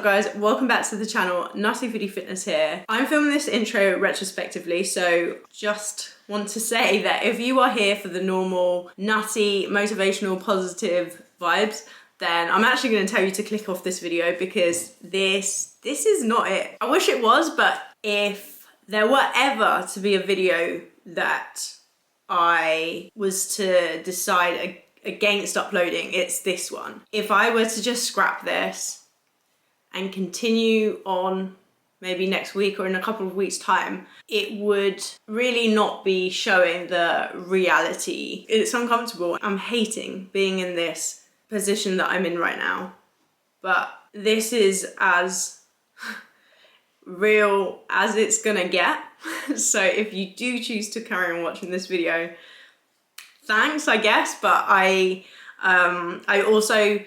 guys, welcome back to the channel. Nuttyfoodiefitness here. I'm filming this intro retrospectively, so just want to say that if you are here for the normal nutty, motivational, positive vibes, then I'm actually going to tell you to click off this video because this is not it. I wish it was, but if there were ever to be a video that I was to decide against uploading, it's this one. If I were to just scrap this and continue on maybe next week or in a couple of weeks' time, it would really not be showing the reality. It's uncomfortable. I'm hating being in this position that I'm in right now, but this is as real as it's gonna get. So if you do choose to carry on watching this video, thanks, I guess, but I also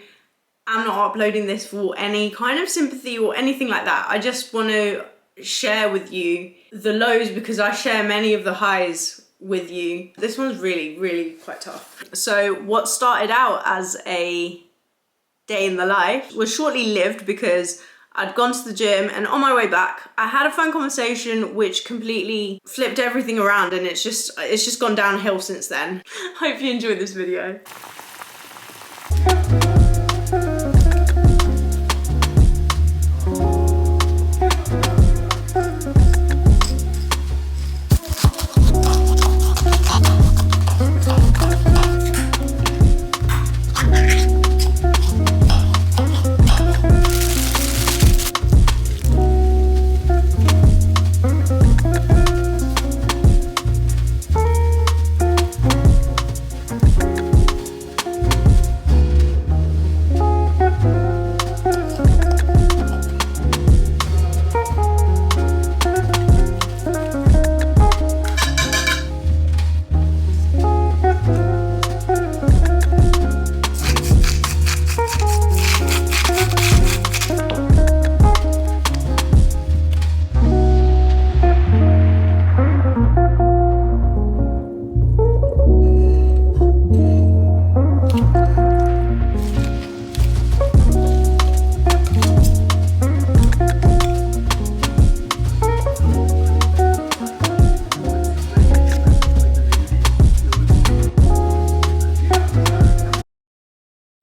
am not uploading this for any kind of sympathy or anything like that. I just want to share with you the lows because I share many of the highs with you. This one's really quite tough. So what started out as a day in the life was shortly lived because I'd gone to the gym, and on my way back I had a phone conversation which completely flipped everything around, and it's just gone downhill since then. Hope you enjoyed this video.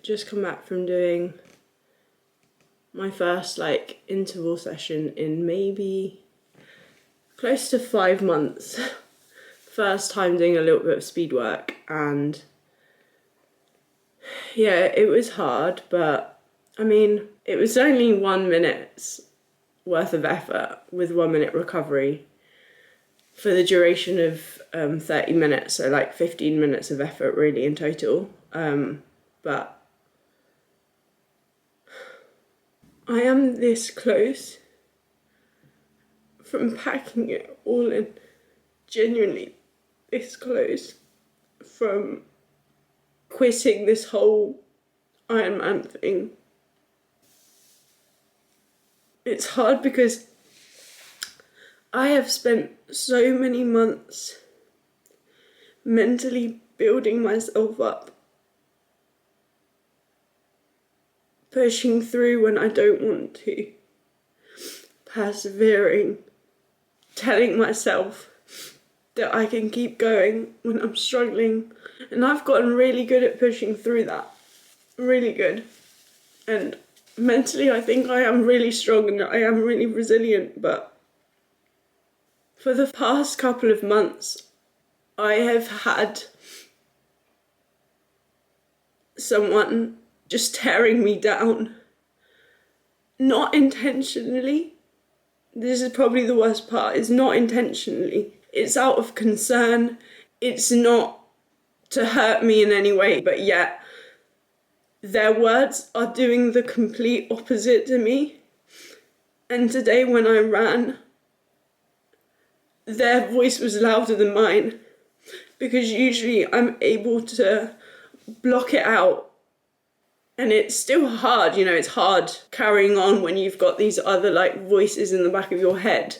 Just come back from doing my first interval session in maybe close to 5 months. First time doing a little bit of speed work, and yeah, it was hard, but I mean, it was only 1 minute's worth of effort with 1 minute recovery for the duration of 30 minutes, so 15 minutes of effort really in total. But I am this close from packing it all in, genuinely this close from quitting this whole Ironman thing. It's hard because I have spent so many months mentally building myself up, pushing through when I don't want to, persevering, telling myself that I can keep going when I'm struggling, and I've gotten really good at pushing through that, really good. And mentally I think I am really strong and I am really resilient, but for the past couple of months I have had someone just tearing me down. Not intentionally. This is probably the worst part. It's not intentionally. It's out of concern. It's not to hurt me in any way, but yet their words are doing the complete opposite to me. And today when I ran, their voice was louder than mine, because usually I'm able to block it out. And it's still hard, it's hard carrying on when you've got these other voices in the back of your head.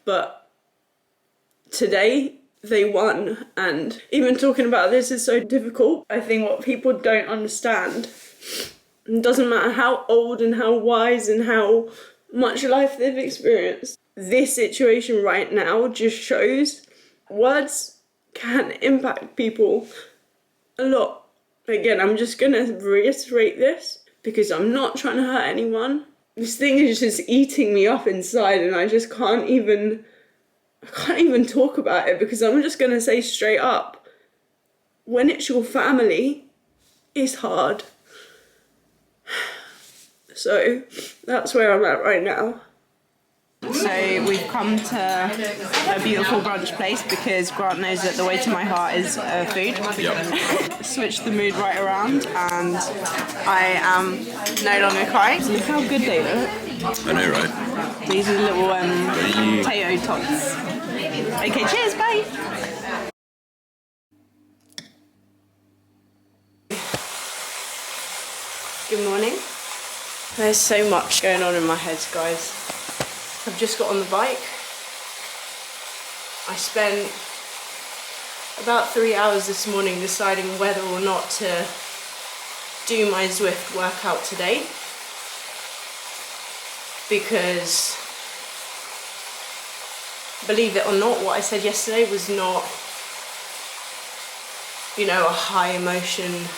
But today they won, and even talking about this is so difficult. I think what people don't understand It doesn't matter how old and how wise and how much life they've experienced. This situation right now just shows words can impact people a lot. Again, I'm just gonna reiterate this because I'm not trying to hurt anyone. This thing is just eating me up inside and I just can't even talk about it because I'm just gonna say straight up, when it's your family, it's hard. So that's where I'm at right now. So we've come to a beautiful brunch place because Grant knows that the way to my heart is food. Yep. Switch the mood right around and I am no longer crying. Look how good they look. I know, right? These are little potato tots. Okay, cheers, bye. Good morning. There's so much going on in my head, guys. I've just got on the bike. I spent about 3 hours this morning deciding whether or not to do my Zwift workout today. Because, believe it or not, what I said yesterday was not, you know, a high emotion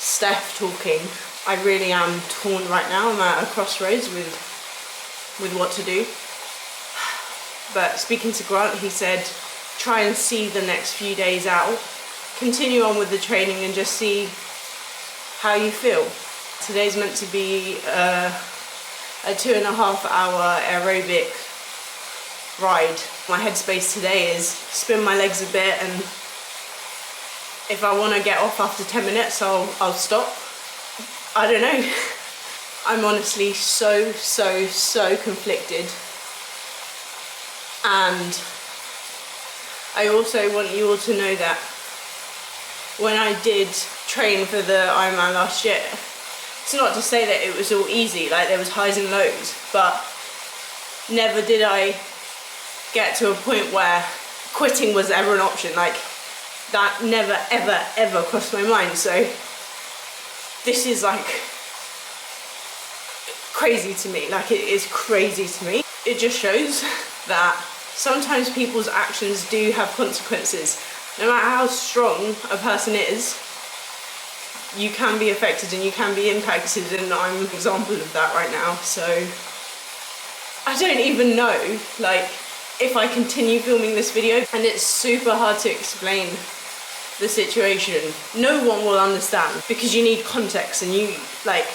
Steph talking. I really am torn right now. I'm at a crossroads with what to do. But speaking to Grant, he said try and see the next few days out, continue on with the training and just see how you feel. Today's meant to be a 2.5 hour aerobic ride. My headspace today is spin my legs a bit, and if I want to get off after 10 minutes I'll stop. I don't know. I'm honestly so conflicted. And I also want you all to know that when I did train for the Ironman last year, it's not to say that it was all easy, like there was highs and lows, but never did I get to a point where quitting was ever an option. Like that never ever crossed my mind. So this is like crazy to me. Like it is crazy to me. It just shows that sometimes people's actions do have consequences. No matter how strong a person is, you can be affected and you can be impacted, and I'm an example of that right now. So I don't even know, like, if I continue filming this video, and it's super hard to explain the situation. No one will understand because you need context, and you, like,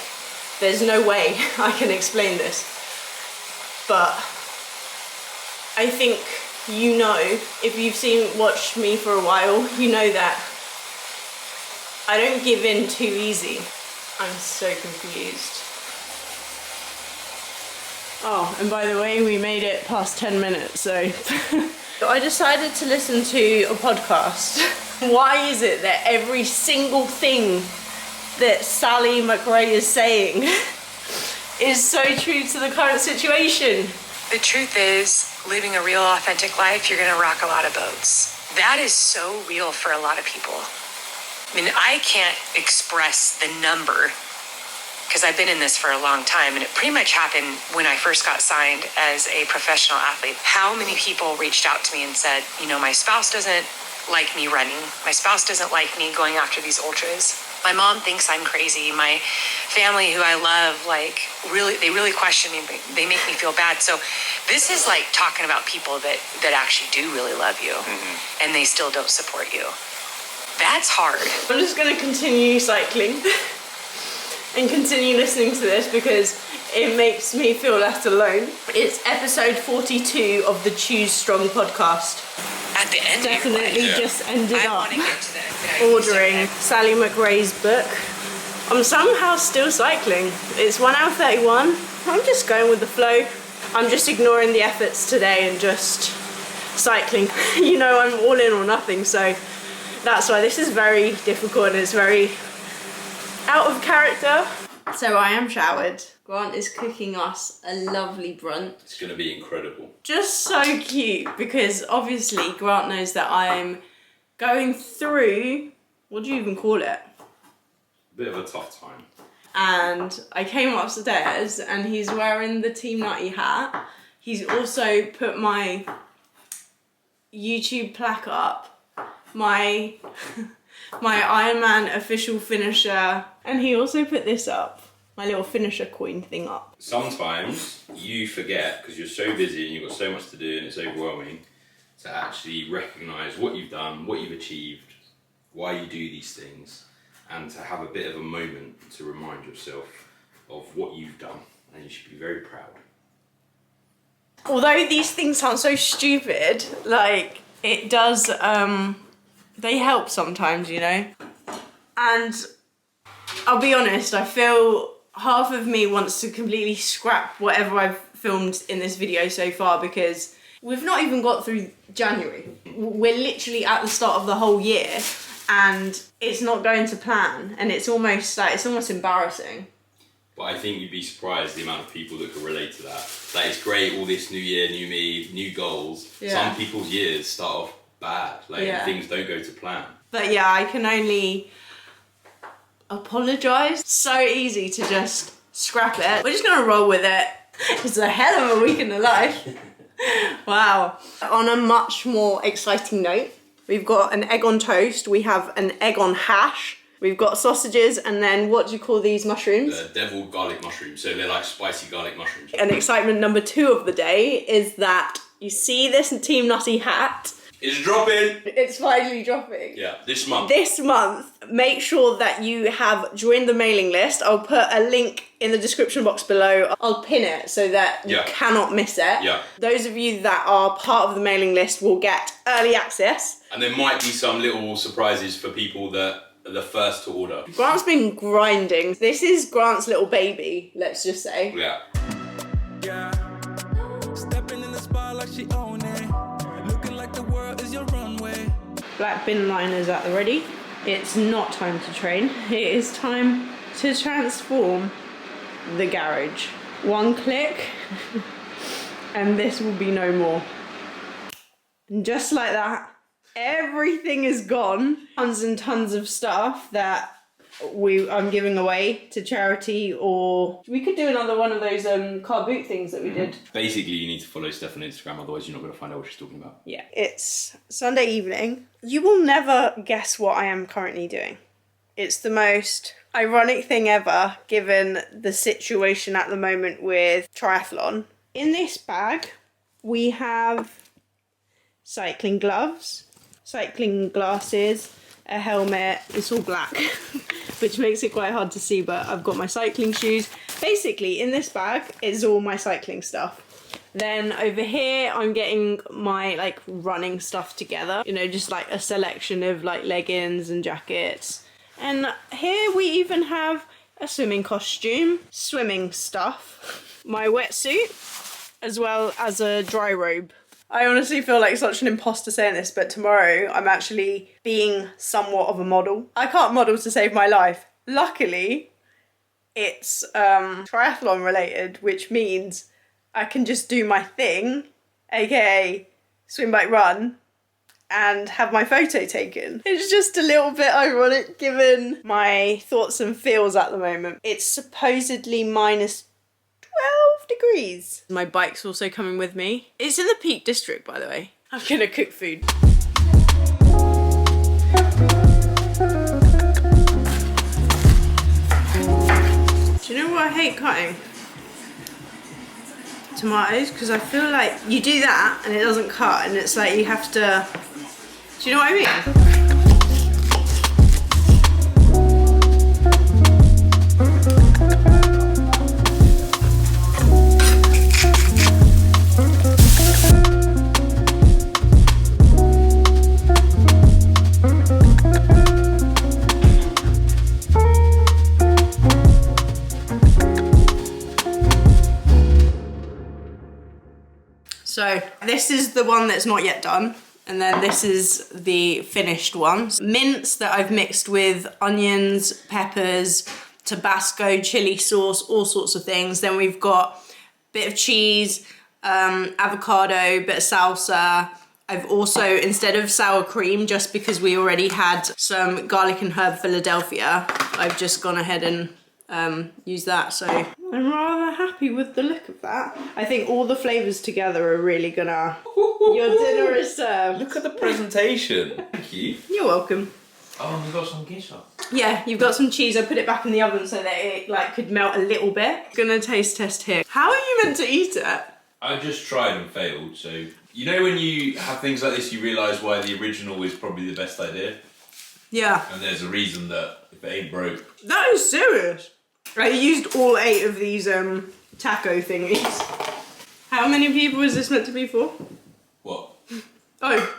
there's no way I can explain this. But I think, you know, if you've watched me for a while, you know that I don't give in too easy. I'm so confused. Oh, and by the way, we made it past 10 minutes, so I decided to listen to a podcast. Why is it that every single thing that Sally McRae is saying is so true to the current situation? The truth is, living a real authentic life, you're gonna rock a lot of boats. That is so real for a lot of people. I mean, I can't express the number because I've been in this for a long time, and it pretty much happened when I first got signed as a professional athlete. How many people reached out to me and said, you know, my spouse doesn't like me running. My spouse doesn't like me going after these ultras. My mom thinks I'm crazy. My family, who I love, like, they really question me. They make me feel bad. So this is like talking about people that actually do really love you, and they still don't support you. That's hard. I'm just gonna continue cycling and continue listening to this because it makes me feel left alone. It's episode 42 of the Choose Strong podcast. At the end Definitely just ended up get to that. ordering Sally McRae's book. I'm somehow still cycling. It's 1 hour 31. I'm just going with the flow. I'm just ignoring the efforts today and just cycling. You know, I'm all in or nothing, so that's why this is very difficult and it's very out of character. So I am showered. Grant is cooking us a lovely brunch. It's going to be incredible. Just so cute because obviously Grant knows that I'm going through, what do you even call it? A bit of a tough time. and I came upstairs and he's wearing the Team Nutty hat. He's also put my YouTube plaque up, my Iron Man official finisher, and he also put this up, my little finisher coin thing up. Sometimes you forget, because you're so busy and you've got so much to do and it's overwhelming, to actually recognise what you've done, what you've achieved, why you do these things, and to have a bit of a moment to remind yourself of what you've done, and you should be very proud. Although these things sound so stupid, like, it does, they help sometimes, you know? And I'll be honest, I feel half of me wants to completely scrap whatever I've filmed in this video so far, because we've not even got through January. We're literally at the start of the whole year, and it's not going to plan, and it's almost embarrassing. But I think you'd be surprised the amount of people that could relate to that. Like, it's great, all this new year, new me, new goals. Yeah. Some people's years start off bad, like things don't go to plan. But yeah, I can only apologise. So easy to just scrap it. We're just gonna roll with it. It's a hell of a week in the life. Wow. On a much more exciting note, we've got an egg on toast, we have an egg on hash, we've got sausages, and then what do you call these mushrooms? Devil garlic mushrooms, so they're like spicy garlic mushrooms. And excitement number 2 of the day is that you see this Team Nutty hat. It's dropping! It's finally dropping. Yeah, this month. This month, make sure that you have joined the mailing list. I'll put a link in the description box below. I'll pin it so that you cannot miss it. Yeah. Those of you that are part of the mailing list will get early access. And there might be some little surprises for people that are the first to order. Grant's been grinding. This is Grant's little baby, let's just say. Yeah. Yeah. Stepping in the spot like she own it. Looking like the world is your runway. Black bin liners at the ready. It's not time to train. It is time to transform the garage. One click and this will be no more. And just like that, everything is gone. Tons and tons of stuff that I'm giving away to charity, or we could do another one of those car boot things that we did. Basically, you need to follow Steph on Instagram, otherwise you're not going to find out what she's talking about. Yeah, it's Sunday evening. You will never guess what I am currently doing. It's the most ironic thing ever, given the situation at the moment with triathlon. In this bag, we have cycling gloves, cycling glasses, a helmet. It's all black, which makes it quite hard to see, but I've got my cycling shoes. Basically, in this bag is all my cycling stuff. Then over here, I'm getting my like running stuff together. You know, just like a selection of like leggings and jackets. And here we even have a swimming costume, swimming stuff, my wetsuit, as well as a dry robe. I honestly feel like such an imposter saying this, but tomorrow I'm actually being somewhat of a model. I can't model to save my life. Luckily, it's triathlon related, which means I can just do my thing, aka swim, bike, run, and have my photo taken. It's just a little bit ironic given my thoughts and feels at the moment. It's supposedly minus 12 degrees. My bike's also coming with me. It's in the Peak District, by the way. I'm gonna cook food. Do you know what I hate cutting? Tomatoes, because I feel like you do that and it doesn't cut, and it's like you have to, do you know what I mean? So this is the one that's not yet done, and then this is the finished one. Mince that I've mixed with onions, peppers, Tabasco, chili sauce, all sorts of things. Then we've got a bit of cheese, avocado, bit of salsa. I've also, instead of sour cream, just because we already had some garlic and herb Philadelphia, I've just gone ahead and use that. So I'm rather happy with the look of that. I think all the flavours together are really gonna... Your dinner is served. Look at the presentation. Thank you. You're welcome. Oh, we've got some geisha. Yeah, you've got some cheese. I put it back in the oven so that it like could melt a little bit. Gonna taste test here. How are you meant to eat it? I just tried and failed, so... You know when you have things like this, you realise why the original is probably the best idea? Yeah. And there's a reason that if it ain't broke... That is serious. I used all 8 of these taco thingies. How many people is this meant to be for? What? Oh.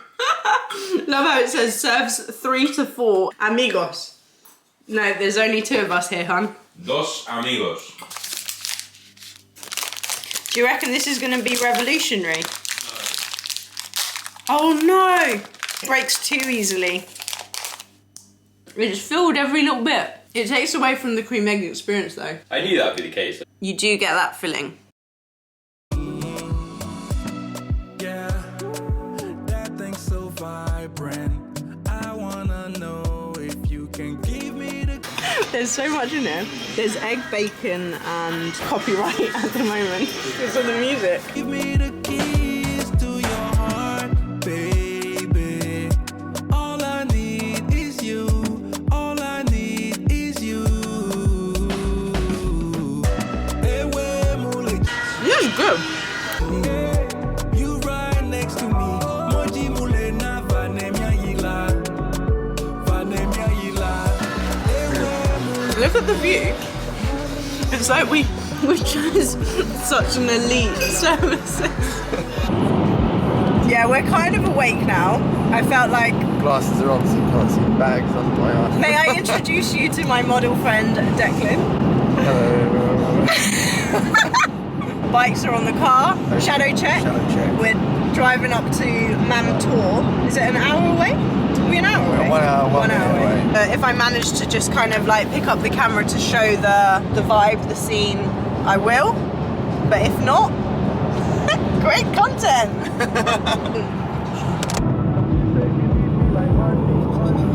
Love how it says serves 3 to 4 amigos. No, there's only 2 of us here, hun. Dos amigos. Do you reckon this is going to be revolutionary? No. Oh no! It breaks too easily. It's filled every little bit. It takes away from the cream egg experience though. I knew that would be the case. You do get that filling. Yeah, that thing's so vibrant. I wanna know if you can give me the... There's so much in there. There's egg, bacon and copyright at the moment because of the music. Give me the keys to your heart, baby. All I need is you. All I need is you. This is good. You right next to me. Moji mule na vanemia yila. Vanemia yila. Look at the view. It's like we chose such an elite service. Yeah, we're kind of awake now. I felt like... Glasses are on so you can't see bags under my eyes. May I introduce you to my model friend, Declan? Hello. Bikes are on the car. Shadow check. Shadow check. We're driving up to Mamtor. Is it an hour away? Are we an hour away? 1 hour, 1 hour minute away. If I manage to just kind of like pick up the camera to show the vibe, the scene, I will. But if not, great content.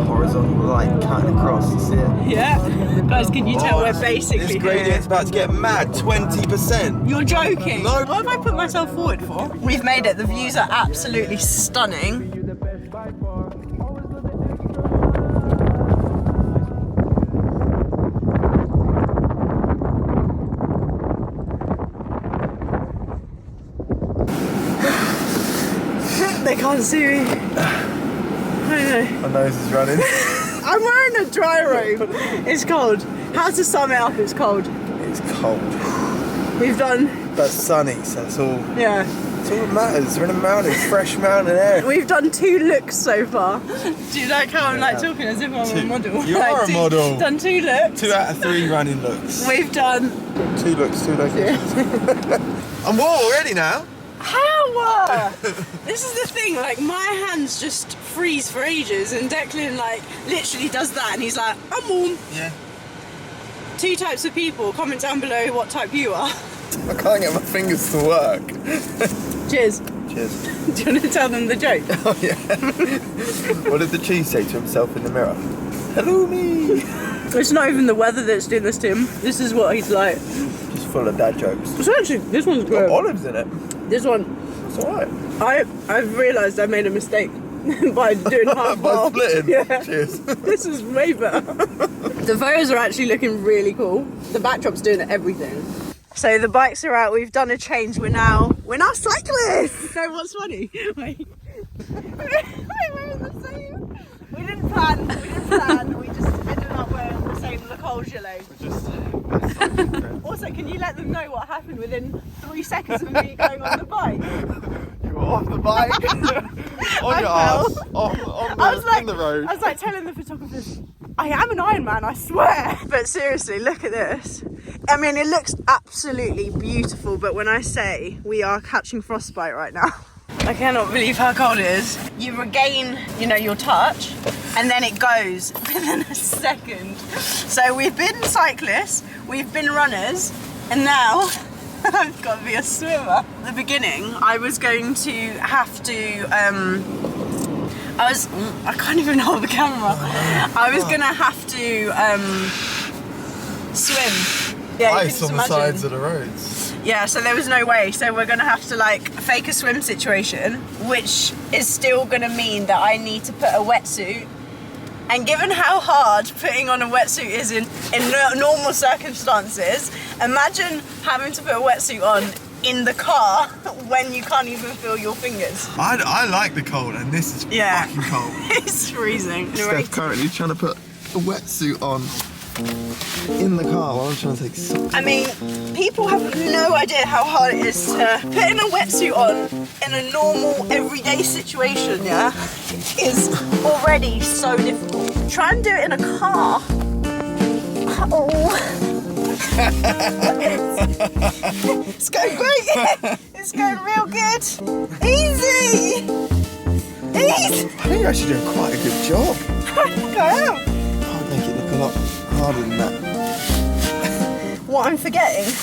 Horizontal light cutting across, you see it? Yeah. Guys, can you tell we're basically This gradient's about to get mad, 20%. You're joking. No. What have I put myself forward for? We've made it. The views are absolutely stunning. They can't see me. I know. My nose is running. I'm wearing a dry robe. It's cold. How to sum it up, it's cold. It's cold. We've done... But sunny, so it's all... Yeah. It's all that matters. We're in a mountain, fresh mountain air. We've done 2 looks so far. Do you like how I'm like talking as if I'm a model? You Like, are a model. Done 2 looks. 2 out of 3 running looks. We've done... 2 looks, 2 locations. I'm warm already now. How? This is the thing, like my hands just freeze for ages and Declan like literally does that and he's like, I'm warm. Yeah. 2 types of people, comment down below what type you are. I can't get my fingers to work. Cheers. Cheers. Do you want to tell them the joke? Oh yeah. What did the cheese say to himself in the mirror? Hello me. It's not even the weather that's doing this to him. This is what he's like. Just full of dad jokes. So actually, this one's Got good. olives in it. This one, It's alright. I've realised I made a mistake by doing half By half. splitting. Yeah. Cheers. This is way better. The photos are actually looking really cool. The backdrop's doing everything. So the bikes are out. We've done a change. We're now cyclists. No, what's funny? Wait. We're wearing the same. We didn't plan. We just ended up wearing the same Lacoste gilet. Also, can you let them know what happened within 3 seconds of me going on the bike? You were off the bike. On your ass. In the road. I was like telling the photographers, I am an Iron Man, I swear. But seriously, look at this. I mean, it looks absolutely beautiful, but when I say we are catching frostbite right now, I cannot believe how cold it is. You regain, your touch, and then it goes within a second. So we've been cyclists, we've been runners, and now I've got to be a swimmer. At the beginning, I was going to have to, I can't even hold the camera. I was gonna have to swim. Yeah, you can Ice just on the imagine. sides of the roads. Yeah, so there was no way. So we're gonna have to like fake a swim situation, which is still gonna mean that I need to put a wetsuit. And given how hard putting on a wetsuit is in normal circumstances, imagine having to put a wetsuit on in the car when you can't even feel your fingers. I like the cold, and this is fucking cold. It's freezing. Steph currently trying to put a wetsuit on in the car while I'm trying to take some. I mean, people have no idea how hard it is to putting a wetsuit on in a normal, everyday situation, yeah, is already so difficult. Try and do it in a car. Oh. It's going great. It's going real good. Easy. Easy. I think you're actually doing quite a good job. I think I am. I'd make it look a lot harder than that. What I'm forgetting,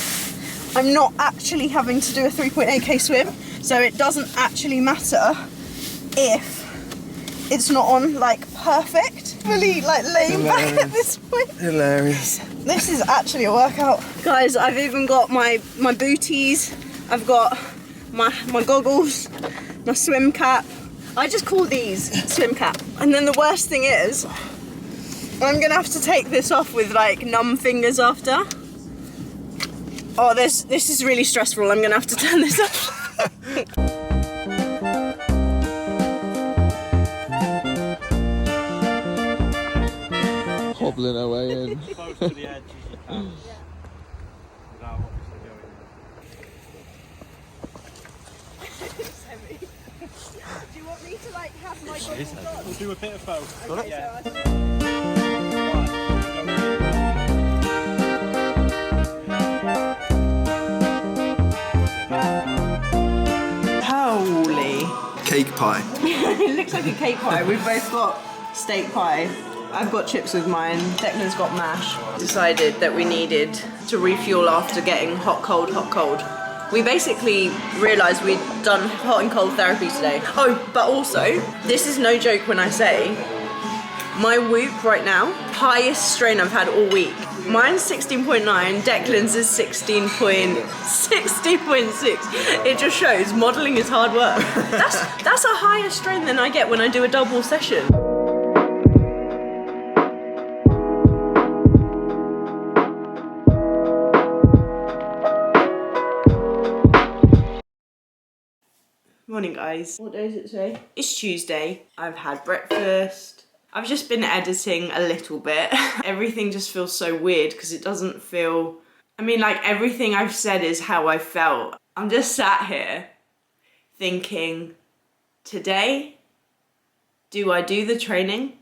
I'm not actually having to do a 3.8k swim, so it doesn't actually matter if it's not on like perfect. Fully like laying back at this point. Hilarious. This is actually a workout. Guys, I've even got my booties, I've got my goggles, my swim cap. I just call these swim cap. And then the worst thing is, I'm gonna have to take this off with like numb fingers after. Oh, this is really stressful. I'm gonna have to turn this off. Hobbling our way in. Close to the edge as you can. Without obviously going Do you want me to like have my goggles on? We'll do a bit of both. Okay, Yeah. so holy. Cake pie. It looks like a cake pie. We've both got steak pie. I've got chips with mine. Declan's got mash. Decided that we needed to refuel after getting hot, cold, hot, cold. We basically realised we'd done hot and cold therapy today. Oh, but also, this is no joke when I say, my Whoop right now, highest strain I've had all week. Mine's 16.9, Declan's is 16.6. It just shows modelling is hard work. That's a higher strain than I get when I do a double session. Morning guys. What day is it today? It's Tuesday. I've had breakfast. I've just been editing a little bit. Everything just feels so weird because it doesn't feel... I mean, like, everything I've said is how I felt. I'm just sat here thinking, today, do I do the training?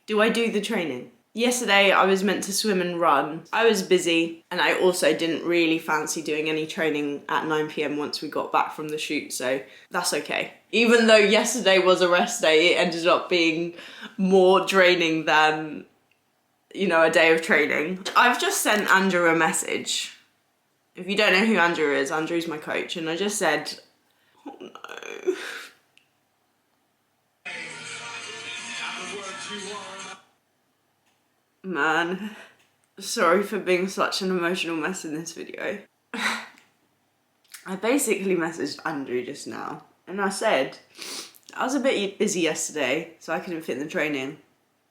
Do I do the training? Yesterday, I was meant to swim and run. I was busy, and I also didn't really fancy doing any training at 9 p.m. once we got back from the shoot, so that's okay. Even though yesterday was a rest day, it ended up being more draining than, you know, a day of training. I've just sent Andrew a message. If you don't know who Andrew is, Andrew's my coach, and I just said, oh no. Man, sorry for being such an emotional mess in this video. I basically messaged Andrew just now, and I said, I was a bit busy yesterday, so I couldn't fit in the training.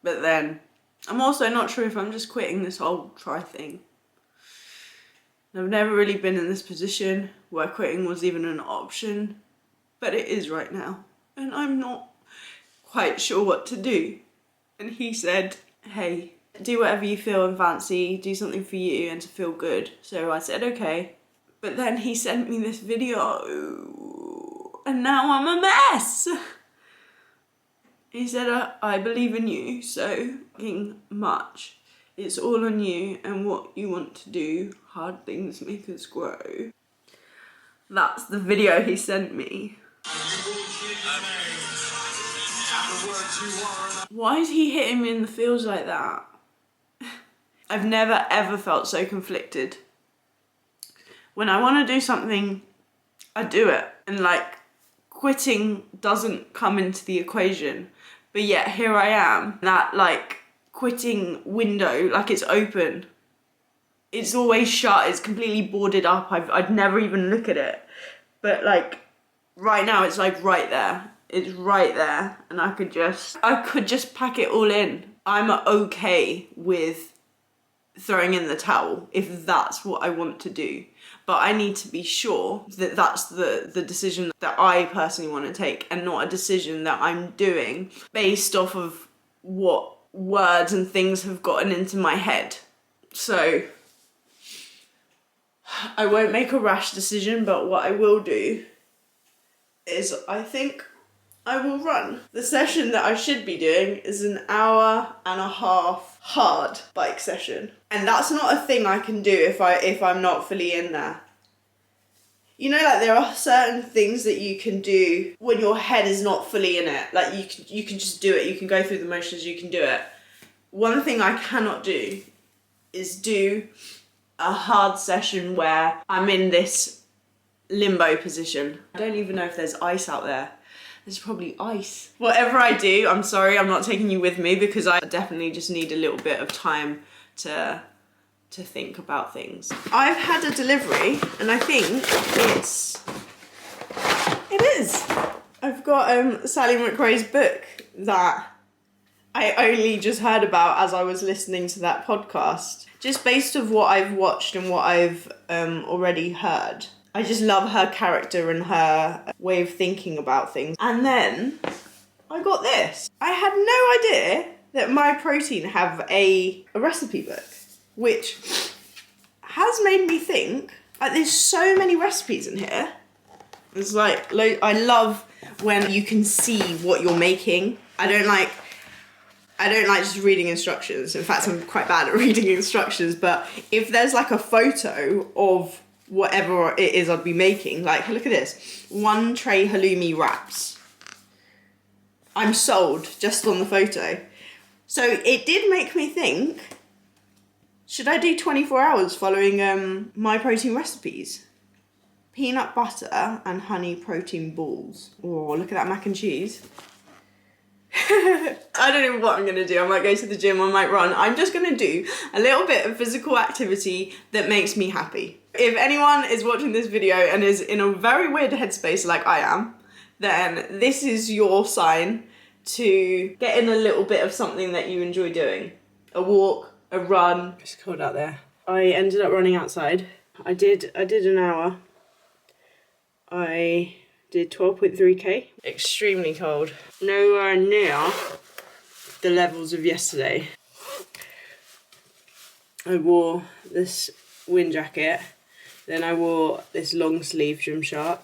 But then, I'm also not sure if I'm just quitting this whole try thing. I've never really been in this position where quitting was even an option, but it is right now, and I'm not quite sure what to do. And he said, hey, do whatever you feel and fancy, do something for you and to feel good. So I said, okay. But then he sent me this video and now I'm a mess. He said, I believe in you so fucking much. It's all on you and what you want to do. Hard things make us grow. That's the video he sent me. Why is he hitting me in the feels like that? I've never ever felt so conflicted. When I want to do something, I do it. And like, quitting doesn't come into the equation. But yet here I am, that like quitting window, like it's open. it's always shut, it's completely boarded up, I'd never even look at it. But like, right now it's like right there. It's right there, and I could just pack it all in. I'm okay with throwing in the towel if that's what I want to do. But I need to be sure that that's the decision that I personally want to take, and not a decision that I'm doing based off of what words and things have gotten into my head. So I won't make a rash decision, but what I will do is I think I will run. The session that I should be doing is an 1.5 hour hard bike session. And that's not a thing I can do if I'm not fully in there. You know, like there are certain things that you can do when your head is not fully in it. Like you can just do it, you can go through the motions, you can do it. One thing I cannot do is do a hard session where I'm in this limbo position. I don't even know if there's ice out there. There's probably ice. Whatever I do, I'm sorry, I'm not taking you with me because I definitely just need a little bit of time to think about things. I've had a delivery and I think it is. I've got Sally McRae's book that I only just heard about as I was listening to that podcast. Just based on what I've watched and what I've already heard. I just love her character and her way of thinking about things. And then I got this. I had no idea that My Protein have a recipe book, which has made me think, like, there's so many recipes in here. It's like, I love when you can see what you're making. I don't like just reading instructions. In fact, I'm quite bad at reading instructions, but if there's like a photo of whatever it is I'd be making, like, look at this. 1 tray halloumi wraps. I'm sold just on the photo. So it did make me think, should I do 24 hours following My Protein recipes? Peanut butter and honey protein balls. Oh, look at that mac and cheese. I don't know what I'm going to do. I might go to the gym, I might run. I'm just going to do a little bit of physical activity that makes me happy. If anyone is watching this video and is in a very weird headspace like I am, then this is your sign to get in a little bit of something that you enjoy doing. A walk, a run. It's cold out there. I ended up running outside. I did an hour. I did 12.3k. Extremely cold. Nowhere near the levels of yesterday. I wore this wind jacket, then I wore this long sleeve Gymshark,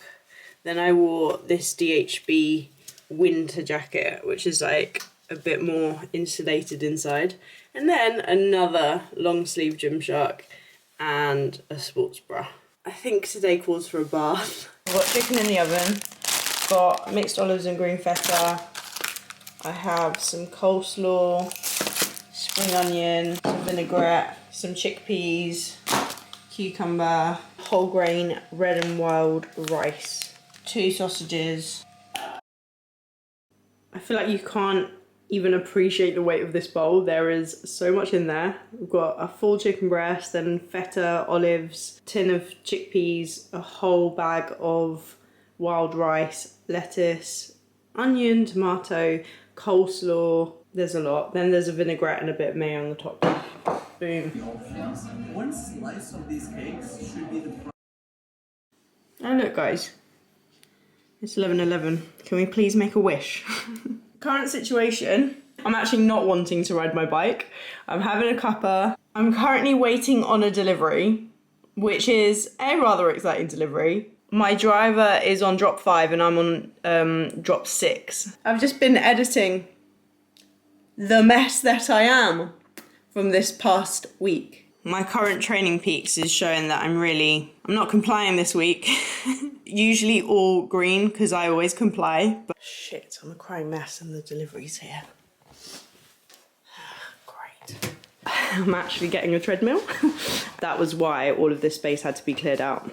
then I wore this DHB winter jacket, which is like a bit more insulated inside, and then another long sleeve Gymshark and a sports bra. I think today calls for a bath. I've got chicken in the oven, got mixed olives and green feta, I have some coleslaw, spring onion, some vinaigrette, some chickpeas, cucumber, whole grain red and wild rice, 2 sausages. I feel like you can't even appreciate the weight of this bowl. There is so much in there. We've got a full chicken breast, then feta, olives, tin of chickpeas, a whole bag of wild rice, lettuce, onion, tomato, coleslaw. There's a lot. Then there's a vinaigrette and a bit of mayo on the top. Boom. One slice of these cakes should be the price. Oh look guys, it's 11:11. Can we please make a wish? Current situation, I'm actually not wanting to ride my bike. I'm having a cuppa. I'm currently waiting on a delivery, which is a rather exciting delivery. My driver is on drop 5 and I'm on drop 6. I've just been editing the mess that I am from this past week. My current training peaks is showing that I'm not complying this week. Usually all green because I always comply. But shit, I'm a crying mess and the delivery's here. Great. I'm actually getting a treadmill. That was why all of this space had to be cleared out.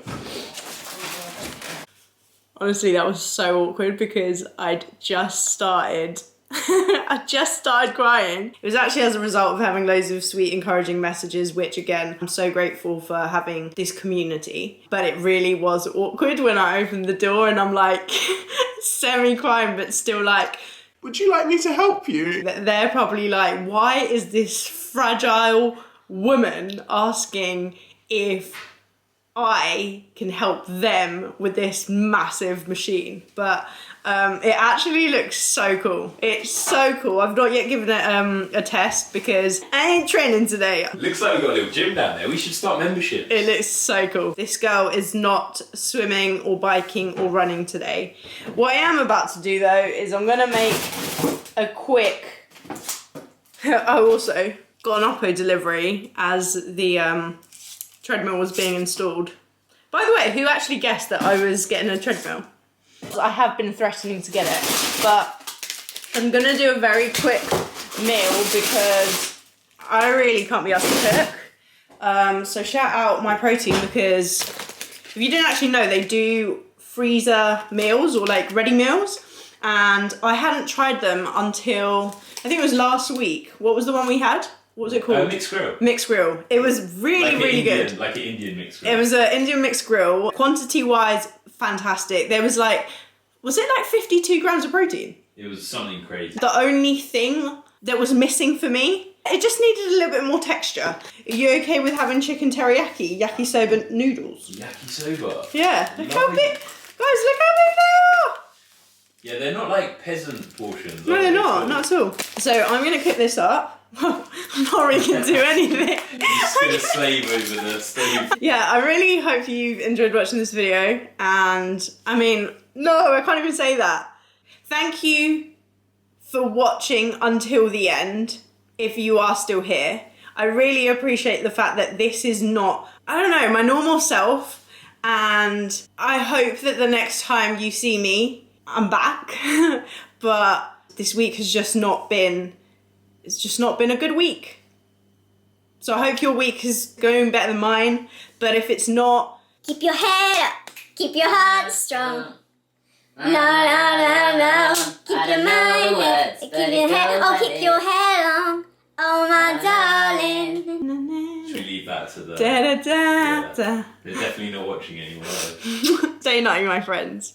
Honestly, that was so awkward because I'd just started I just started crying. It was actually as a result of having loads of sweet, encouraging messages, which again, I'm so grateful for having this community. But it really was awkward when I opened the door and I'm like semi-crying, but still like, Would you like me to help you? they're probably like, why is this fragile woman asking if I can help them with this massive machine? But it actually looks so cool. It's so cool. I've not yet given it a test because I ain't training today. Looks like we've got a little gym down there. We should start membership. It looks so cool. This girl is not swimming or biking or running today. What I am about to do though is I'm gonna make a quick... I also got an Oppo delivery as the treadmill was being installed. By the way, who actually guessed that I was getting a treadmill? I have been threatening to get it, but I'm gonna do a very quick meal because I really can't be asked to cook. So shout out My Protein, because if you didn't actually know, they do freezer meals or like ready meals, and I hadn't tried them until I think it was last week. What was the one we had? What was it called? Mixed grill. Mixed grill. It was really, really good. Like an Indian mixed grill. It was an Indian mixed grill. Quantity-wise, fantastic. There was like, was it like 52 grams of protein? It was something crazy. The only thing that was missing for me, it just needed a little bit more texture. Are you okay with having chicken teriyaki, yakisoba noodles? Yakisoba. Yeah. Look how Lovely. big, guys, look how big they are. Yeah, they're not like peasant portions. No, they're not at all. So I'm gonna cook this up. I'm not really gonna do anything. You're just gonna slave over the stove. Yeah, I really hope you've enjoyed watching this video, and I mean, no, I can't even say that. Thank you for watching until the end, if you are still here. I really appreciate the fact that this is not, I don't know, my normal self, and I hope that the next time you see me, I'm back. But this week has just not been, it's just not been a good week. So I hope your week is going better than mine, but if it's not, keep your head up, keep your heart strong. No, no, no, no. Keep your mind up, keep your head, oh, keep your head on. Oh, my darling. Should we leave that to the... da da da Yeah. da. They're definitely not watching anymore. Stay nutty, my friends.